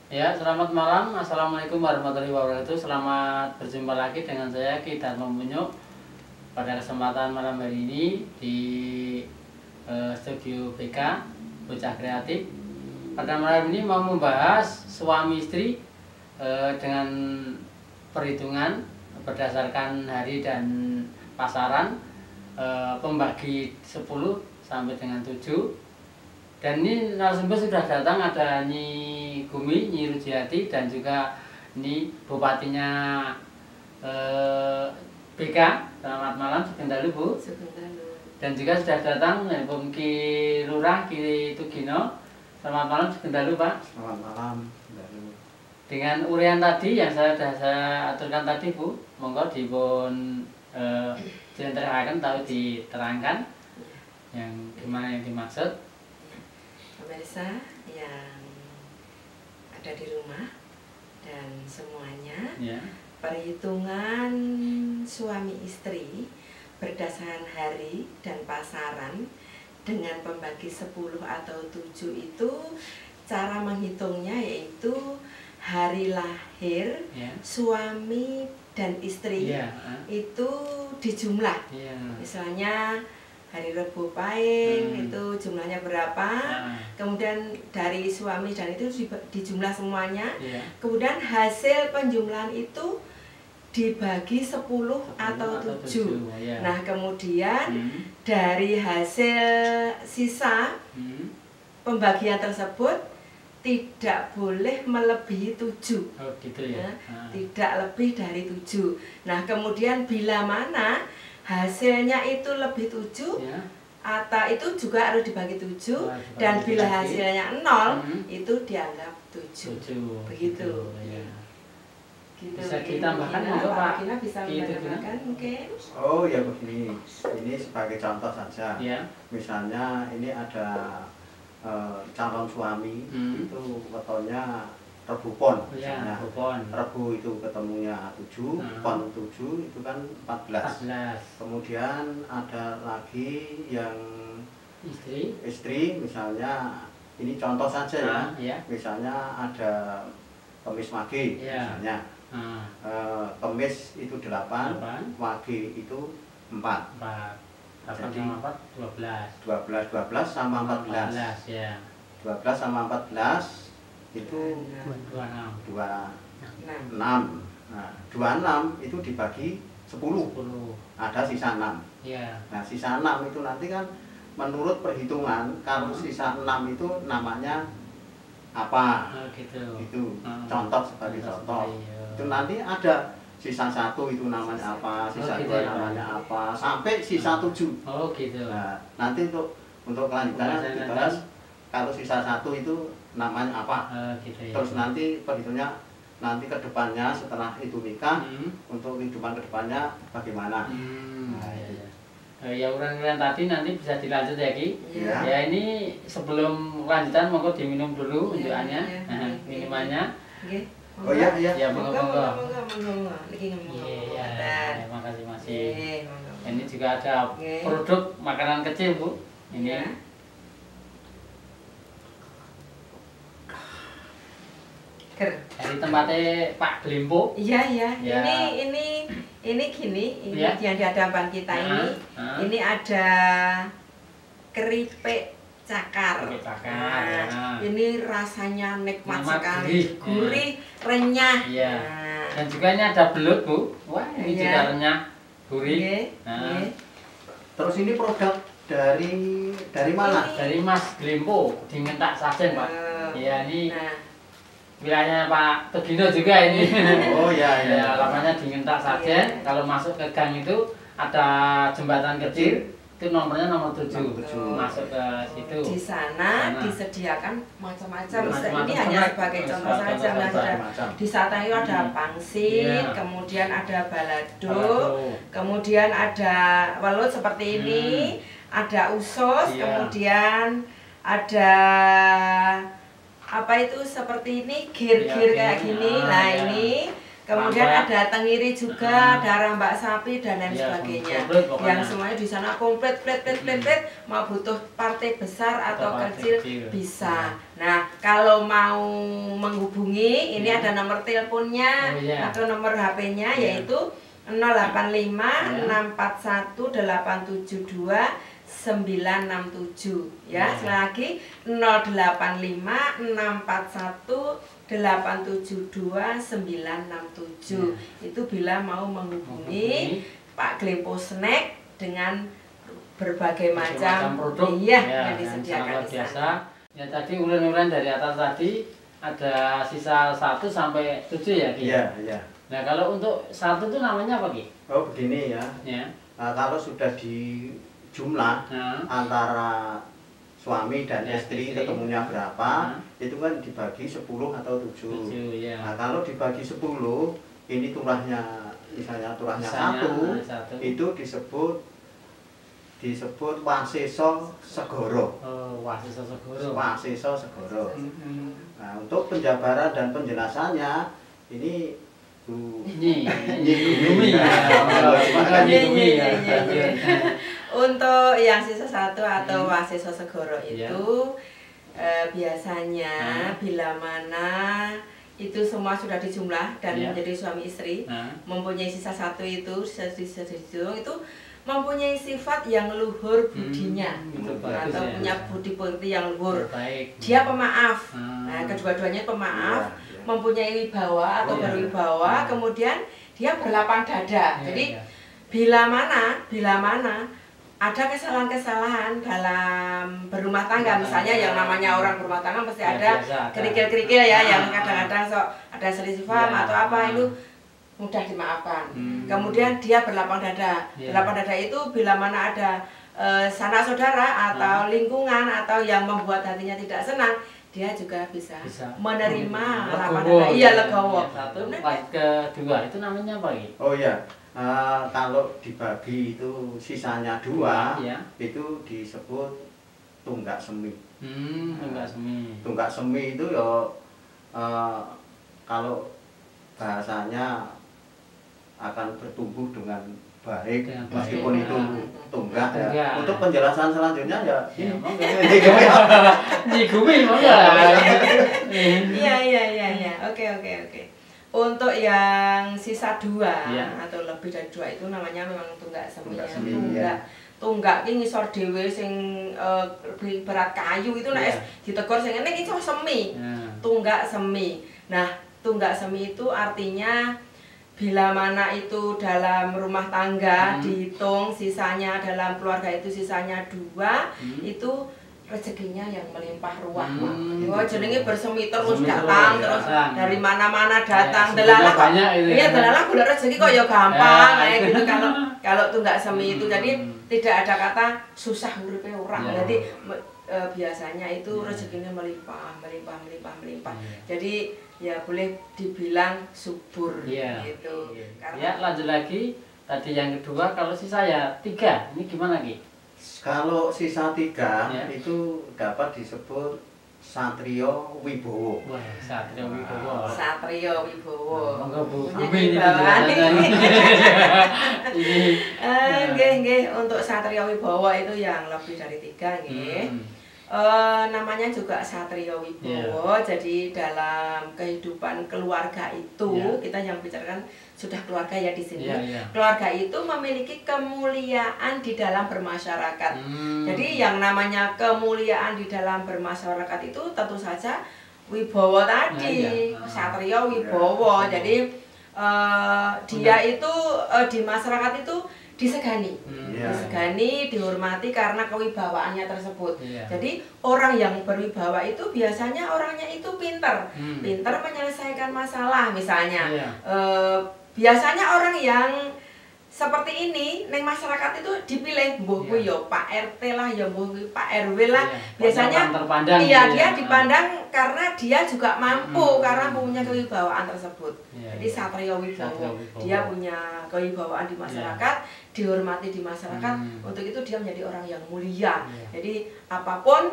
Ya, selamat malam. Assalamualaikum warahmatullahi wabarakatuh. Selamat berjumpa lagi dengan saya Ki Dharma Munyuk pada kesempatan malam hari ini di studio BK Bocah Kreatif. Pada malam ini mau membahas suami istri dengan perhitungan berdasarkan hari dan pasaran, pembagi 10 sampai dengan 7. Dan ini narasumber sudah datang, ada Nyi Gumi, Nyi Rujiati, dan juga ini bupatinya BK. Selamat malam, sugeng dalu Bu. Dan juga sudah datang Ki Lurah, Ki Tugino. Selamat malam, sugeng dalu Pak. Selamat malam. Dengan urian tadi yang sudah saya aturkan tadi Bu, monggo dipun diceritakan atau diterangkan yang gimana yang dimaksud. Pemirsa yang ada di rumah dan semuanya, Ya. Perhitungan suami istri berdasarkan hari dan pasaran dengan pembagi 10 atau 7 itu cara menghitungnya yaitu hari lahir Ya. suami dan istri Ya. itu dijumlah. Ya. Misalnya hari Rebo Pahing itu jumlahnya berapa, kemudian dari suami dan itu dijumlah semuanya, Ya. kemudian hasil penjumlahan itu dibagi 10 atau 7. Ya. Nah kemudian dari hasil sisa pembagian tersebut tidak boleh melebihi 7. Oh gitu ya. Tidak lebih dari 7. Nah kemudian bila mana hasilnya itu lebih 7, Ya. atau itu juga harus dibagi 7, Wah, dan dibagi bila lagi. hasilnya 0 itu dianggap 7. 7. Begitu. Ya. Gitu. Bisa ditambahkan monggo Pak. Kita bisa Gitu, menambahkan mungkin. Oh ya begini, ini sebagai contoh saja. Ya. Misalnya ini ada calon suami itu wetonnya Rebu Pon, Ya, misalnya. kupon. Rebu itu ketemunya 7, Pon 7 itu kan 14. 14. Kemudian ada lagi yang istri, misalnya ini contoh saja ya. Ya. Misalnya ada Kemis Wage, Ya. misalnya. Kemis itu 8, Wage itu 4. 4. 8 Jadi, sama 4 12. 12 sama 14. 14 ya. 12 sama 14 itu 26. 26. Nah, 26 itu dibagi 10. 10. Ada sisa 6. Ya. Nah, sisa 6 itu nanti kan menurut perhitungan kalau sisa 6 itu namanya apa? Oh gitu. Itu contoh sebagai contoh. Itu nanti ada sisa 1 itu namanya apa, sisa 2 namanya apa, sampai sisa 7. Oh gitu. Nah, nanti untuk kelanjutannya dibahas kalau sisa 1 itu namanya apa. Gitu ya. Terus nanti perhitungnya nanti ke depannya setelah itu nikah, untuk kehidupan kedepannya bagaimana. Nah, ya uran-uran tadi nanti bisa dilanjut ya Ki. Ya. Ya ini sebelum lanjutan monggo diminum dulu unjukannya. Minumannya. Oh iya, iya. Ya monggo. Monggo. Niki ngomong. Iya, terima kasih masih. Monggo. Ini juga ada produk makanan kecil Bu. Ini. Ya. Dari tempatnya Pak Glimpo. Iya. Ya. Ini gini, ini Ya. yang di hadapan kita ini ada keripik cakar. Keripik cakar, ya. Ini rasanya nikmat Nikmat, sekali, gurih. gurih, renyah. Iya. Nah, Dan juga ini ada belut Bu. Wah ini Iya. juga renyah, gurih. Nggih, Nah, nggih. Terus ini produk dari mana? dari Mas Glimpo di Ngentak Sajen Pak. Iya ini Nah, wilayahnya Pak Tugino juga ini. Oh iya, iya. Ya, alamatnya di Ngentak Sajen. Kalau masuk ke gang itu ada jembatan kecil. Itu nomornya nomor 7. Nomor 7. Masuk ke situ. di sana disediakan macam-macam. Ini hanya sebagai contoh saja. Nah, Macam-macam. di sana itu ada pangsit, Iya. kemudian ada balado, Balado. kemudian ada welut seperti ini, ada usus, Iya. kemudian ada apa itu seperti ini, gir-gir Iya, kayak gini. gini. Ah, Nah iya. ini Kemudian Rambak. ada tengiri juga, ada rambak sapi dan lain Iya, sebagainya. komplit pokoknya. Yang semuanya di sana komplit, mau butuh partai besar atau partai kecil kecil. bisa. Nah, kalau mau menghubungi, ini Iya. ada nomor teleponnya Oh, iya. atau nomor HP-nya Iya. yaitu 085 641 872 967 ya. Iya. Sekali lagi 085 641 872 967. Itu bila mau menghubungi Pak Glempo Snack dengan berbagai macam produk iya ya, yang disediakan luar di biasa. sana. Ya tadi ulen-ulen dari atas tadi ada sisa 1 sampai 7 ya Ki? Iya, iya. Nah kalau untuk 1 itu namanya apa Ki? Oh begini ya. Ya. Nah, kalau sudah di jumlah Nah. antara suami dan Ya, istri istri. ketemunya berapa, Nah. itu kan dibagi 10 atau 7. 7 ya. Nah, kalau dibagi 10, ini turahnya misalnya turahnya Misalnya, 1, 1. itu disebut Waseso Segoro. Oh, Waseso Segoro. Waseso Segoro. Mm-mm. Nah, untuk penjabaran dan penjelasannya ini Bu Ini Gumi. ya. Makanya Iya, Gumi iya, ya. iya, iya. Untuk yang sisa 1 atau Waseso Segoro Iya. itu biasanya bila mana itu semua sudah dijumlah dan Iya. menjadi suami istri, Nah. mempunyai sisa 1 itu, sisa itu mempunyai sifat yang luhur budinya itu bagus atau ya. punya budi yang luhur. Baik. Dia pemaaf. Hmm. Nah, kedua-duanya pemaaf, Iya, iya. mempunyai wibawa atau Oh, iya. berwibawa, kemudian dia berlapang dada. Iya, Jadi iya. bila mana ada kesalahan-kesalahan dalam berumah tangga, misalnya yang namanya orang berumah tangga pasti Ya, ada biasa ada. kerikil-kerikil ya, yang Ah. kadang-kadang sok ada selisih paham Ya. atau apa Ah. itu mudah dimaafkan. Hmm. Kemudian dia berlapang dada. Ya. Berlapang dada itu bila mana ada sanak saudara atau lingkungan atau yang membuat hatinya tidak senang, dia juga bisa, menerima lapang dada. Iya, legowo. Satu, kedua itu namanya apa Ki? Oh ya, kalau dibagi itu sisanya 2, Iya. itu disebut tunggak semi. Enggak semi. Tunggak semi itu ya kalau bahasanya akan bertumbuh dengan baik, Dengan baik. meskipun itu tunggak ya. Tunggak. Untuk penjelasan selanjutnya ya Ya, ini. monggo. Di Gumi monggo. Iya. Oke. Untuk yang sisa 2 Iya. atau lebih dari 2 itu namanya memang tunggak semi. Tunggak Ya. semi, Tunggak ki ngisor dhewe sing lebih berat kayu itu nek Iya. ditegor sing ngene iki semi. Nah. Tunggak semi. Nah, tunggak semi itu artinya bila mana itu dalam rumah tangga dihitung sisanya dalam keluarga itu sisanya 2, itu rezekinya yang melimpah ruah. Oh, jenenge bersemi terus Bersemi datang terus, terus datang. dari mana-mana datang. Ya, Delalah kok. banyak itu ya. Iya, delalah golek rezeki kok ya gampang Ya. kayak gitu kalau tunggak semi itu. Jadi tidak ada kata susah uripe orang. Ya. Jadi biasanya itu rezekinya melimpah. Jadi ya boleh dibilang subur Iya. gitu. Ya, lanjut lagi. Tadi yang kedua, kalau sisa ya 3. Ini gimana Ki? Kalau sisa 3 Ya. itu dapat disebut Satrio Wibowo. Wah, Satrio Wibowo. Satrio Wibowo. Monggo Bu Punya Gumi ini kewibawaan. Ini. Nggih, untuk Satrio Wibowo itu yang lebih dari 3 nggih. Namanya juga Satrio Wibowo. Jadi dalam kehidupan keluarga itu kita yang bicarakan sudah keluarga ya di sini. Keluarga itu memiliki kemuliaan di dalam bermasyarakat. Jadi yang namanya kemuliaan di dalam bermasyarakat itu tentu saja Wibowo tadi, Satrio Wibowo. Jadi dia itu di masyarakat itu disegani, dihormati karena kewibawaannya tersebut. Jadi orang yang berwibawa itu biasanya orangnya itu pinter menyelesaikan masalah. Misalnya biasanya orang yang seperti ini neng masyarakat itu dipilih mbuh kuwi ya Pak RT lah, ya mbuh Pak RW lah. Biasanya iya dia dipandang karena dia juga mampu karena punya kewibawaan tersebut. Jadi Satrio Wibowo dia punya kewibawaan di masyarakat, dihormati di masyarakat. Untuk itu dia menjadi orang yang mulia. Jadi apapun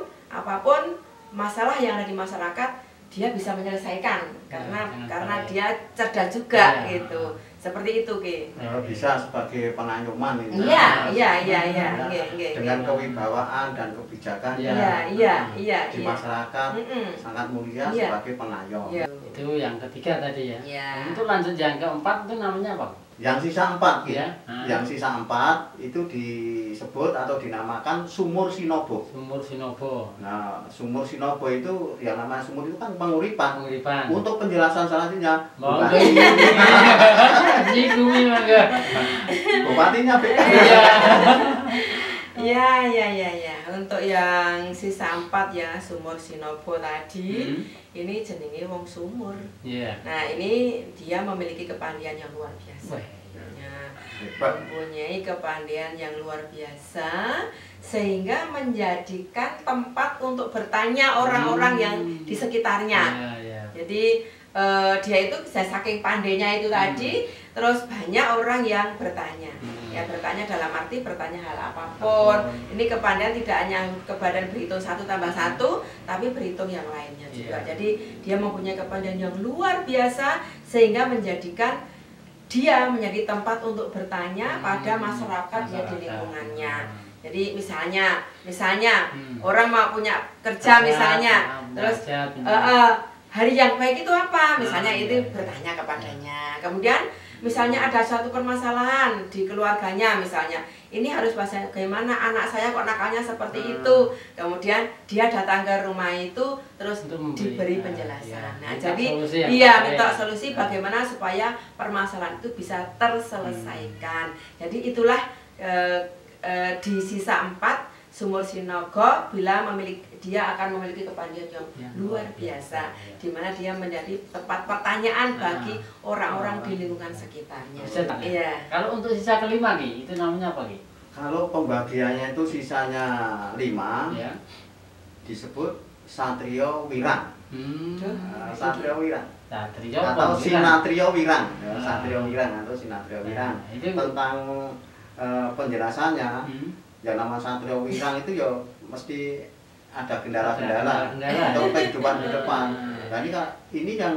masalah yang ada di masyarakat dia bisa menyelesaikan karena dia cerdas juga gitu. Seperti itu, Ki. Bisa sebagai pengayuman itu. Iya. Dengan kewibawaan dan kebijakan di masyarakat sangat mulia sebagai pengayom. Itu yang ketiga tadi ya. Untuk lanjut yang keempat itu namanya apa? Yang sisa 4 gitu. Yang sisa 4 itu disebut atau dinamakan sumur Sinobo. Sumur Sinobo. Nah, sumur Sinobo itu yang namanya sumur itu kan penguripan. Penguripan. Untuk penjelasan selanjutnya, bupatinya beda. Iya. Untuk yang sisa 4 ya, sumur Sinobo tadi, ini jenenge wong sumur. Nah, ini dia memiliki kepandaian yang luar biasa. Mempunyai kepandaian yang luar biasa sehingga menjadikan tempat untuk bertanya orang-orang yang di sekitarnya. Jadi dia itu saking pandainya itu tadi, terus banyak orang yang bertanya. Ya, bertanya dalam arti bertanya hal apapun. Ini kepandaian tidak hanya ke badan berhitung 1 tambah 1, tapi berhitung yang lainnya juga. Jadi dia mempunyai kepandaian yang luar biasa sehingga menjadikan dia menjadi tempat untuk bertanya pada masyarakat yang di lingkungannya. Jadi misalnya orang mau punya kerja misalnya, terus hari yang baik itu apa? Misalnya itu bertanya kepadanya. Kemudian misalnya ada suatu permasalahan di keluarganya misalnya, ini harus bagaimana, anak saya kok nakalnya seperti itu. Kemudian dia datang ke rumah itu terus diberi penjelasan. Nah, jadi minta solusi bagaimana supaya permasalahan itu bisa terselesaikan. Jadi itulah di sisa 4 sumur Sinogo bila dia akan memiliki kepandaian yang luar biasa, di mana dia menjadi tempat pertanyaan bagi orang-orang di lingkungan sekitarnya. Iya. Kalau untuk sisa kelima nih, itu namanya apa nih? Kalau pembagiannya itu sisanya 5, disebut Satrio Wirang. Satrio Wirang. Atau Sinatrio Wirang. Satrio Wirang atau Sinatrio Wirang. Tentang penjelasannya. Yang nama Satrio Wirang itu ya mesti ada kendala-kendala untuk kehidupan ke depan. Nah, ini yang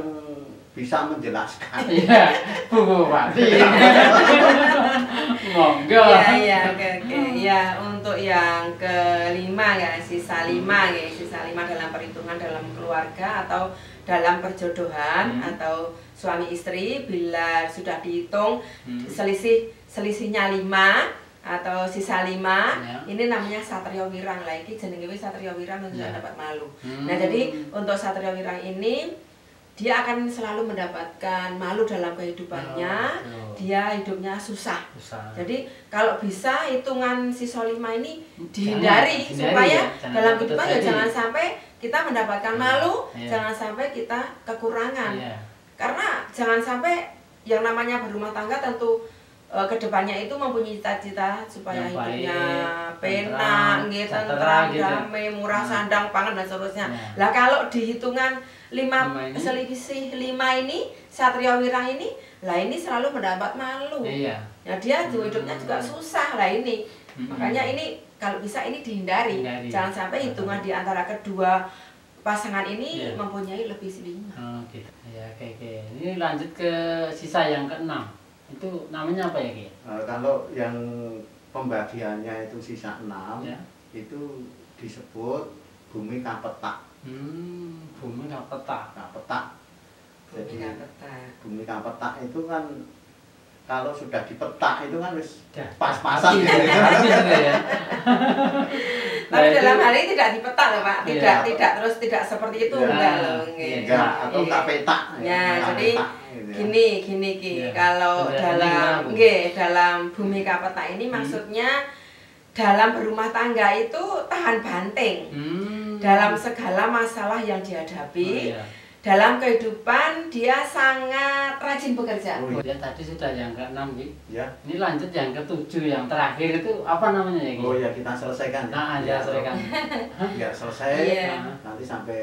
bisa menjelaskan. Iya, Bu Bupati. Monggo. Oke. Ya, untuk yang kelima ya, sisa 5 dalam perhitungan dalam keluarga atau dalam perjodohan atau suami istri, bila sudah dihitung selisihnya 5 atau sisa 5, ini namanya Satrio Wirang lagi, jenenge Satrio Wirang untuk dapat malu. Nah, jadi untuk Satrio Wirang ini dia akan selalu mendapatkan malu dalam kehidupannya. Dia hidupnya susah. Jadi kalau bisa hitungan sisa 5 ini dihindari supaya dalam kehidupan ya jangan sampai kita mendapatkan malu, jangan sampai kita kekurangan. Karena jangan sampai yang namanya berumah tangga tentu kedepannya itu mempunyai cita-cita supaya hidupnya penak, tentram, damai, murah sandang, pangan dan seterusnya. Lah kalau di hitungan 5 selisih 5 ini, Satrio Wirang ini, lah ini selalu mendapat malu. Ya dia hidupnya juga susah lah ini. Makanya ini kalau bisa ini dihindari. Jangan sampai hitungan di antara kedua pasangan ini mempunyai lebih 5. Gitu. Oke. Ini lanjut ke sisa yang ke-6. Itu namanya apa ya, Ki? Kalau yang pembagiannya itu sisa 6, itu disebut Bumi Kapetak. Bumi Kapetak. Jadi Bumi Kapetak itu kan kalau sudah dipetak itu kan pas-pasan gitu ya. Tapi dalam hal ini tidak dipetak loh, Pak. Tidak seperti itu enggak loh. Atau tak petak. Jadi gini Ki, kalau dalam Bumi Kapetak ini maksudnya dalam berumah tangga itu tahan banting. Dalam segala masalah yang dihadapi, dalam kehidupan dia sangat rajin bekerja. Tadi sudah yang ke-6 Ki. Ini lanjut yang ke-7, yang terakhir itu apa namanya ya, Ki? Kita selesaikan. Selesaikan. Ya selesai. Nanti sampai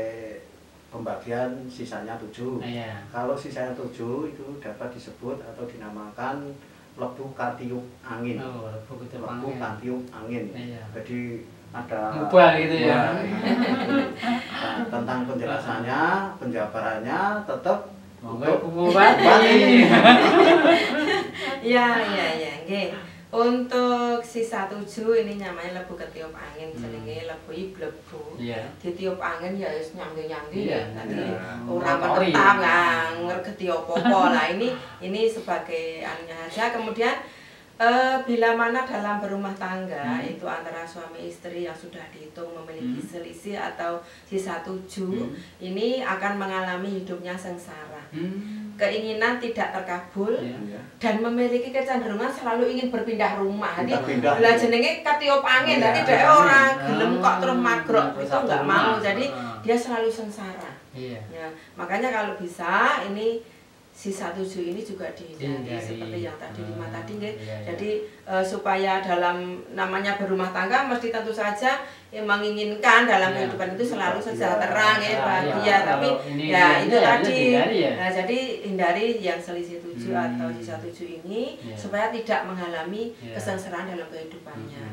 pembagian sisanya 7. Kalau sisanya 7 itu dapat disebut atau dinamakan lebu katiup angin. Lebu katiup angin. Jadi ada mubal gitu ya. tentang penjelasannya, penjabarannya tetap untuk bupati. Ya, nggih. Untuk sisa 7 ini namanya lebu ketiup angin, jenenge lebu iblebu. Ditiup angin ya wis nyangge-nyangge ya. Tadi ora menetap ngergeti apa-apa. Lah ini sebagai anunya saja. Kemudian bila mana dalam berumah tangga itu antara suami istri yang sudah dihitung memiliki selisih atau sisa 7 ini akan mengalami hidupnya sengsara. Keinginan tidak terkabul dan memiliki kecenderungan selalu ingin berpindah rumah. Jadi lah jenenge ketiup angin, jadi dhek ora gelem kok terus magrok itu enggak mau. Jadi dia selalu sengsara. Ya, makanya kalau bisa ini sisa 7 ini juga dihindari seperti yang tadi 5 tadi nggih. Jadi supaya dalam namanya berumah tangga mesti tentu saja yang menginginkan dalam kehidupan itu selalu sejahtera ya, bahagia, tapi ya itu tadi. Nah, jadi hindari yang selisih 7 atau sisa 7 ini supaya tidak mengalami kesengsaraan dalam kehidupannya.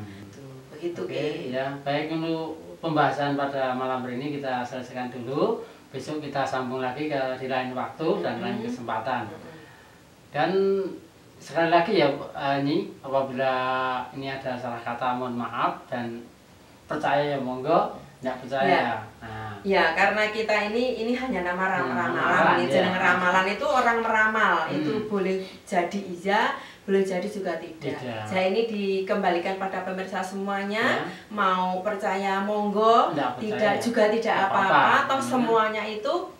Begitu ya. Baik, untuk pembahasan pada malam hari ini kita selesaikan dulu. Besok kita sambung lagi di lain waktu dan lain kesempatan. Dan sekali lagi ya ini apabila ini ada salah kata mohon maaf, dan percaya ya monggo, tidak percaya. Ya, karena kita ini hanya nama ramalan. Jeneng ramalan itu orang meramal itu boleh jadi iya, boleh jadi juga tidak. Saya ini dikembalikan pada pemirsa semuanya, mau percaya monggo, tidak juga tidak apa-apa, toh semuanya itu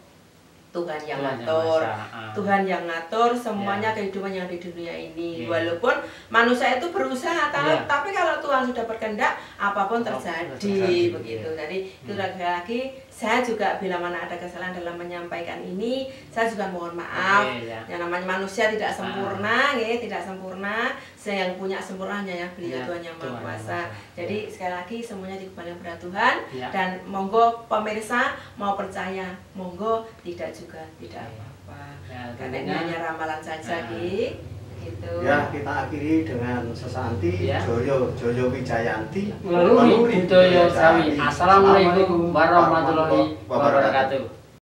Tuhan yang ngatur. Tuhan yang ngatur semuanya kehidupan yang di dunia ini. Walaupun manusia itu berusaha, tapi kalau Tuhan sudah berkehendak, apapun terjadi begitu. Jadi itu lagi saya juga bila mana ada kesalahan dalam menyampaikan ini, saya juga mohon maaf. Yang namanya manusia tidak sempurna, tidak sempurna. Saya yang punya sempurna hanya Beliau Tuhan yang Maha Kuasa. Jadi sekali lagi semuanya dikembalikan kepada Tuhan, dan monggo pemirsa mau percaya, monggo tidak juga tidak apa-apa. Karena ini hanya ramalan saja gitu. Ya, kita akhiri dengan sesanti Joyo Wijayanti. Assalamualaikum warahmatullahi wabarakatuh.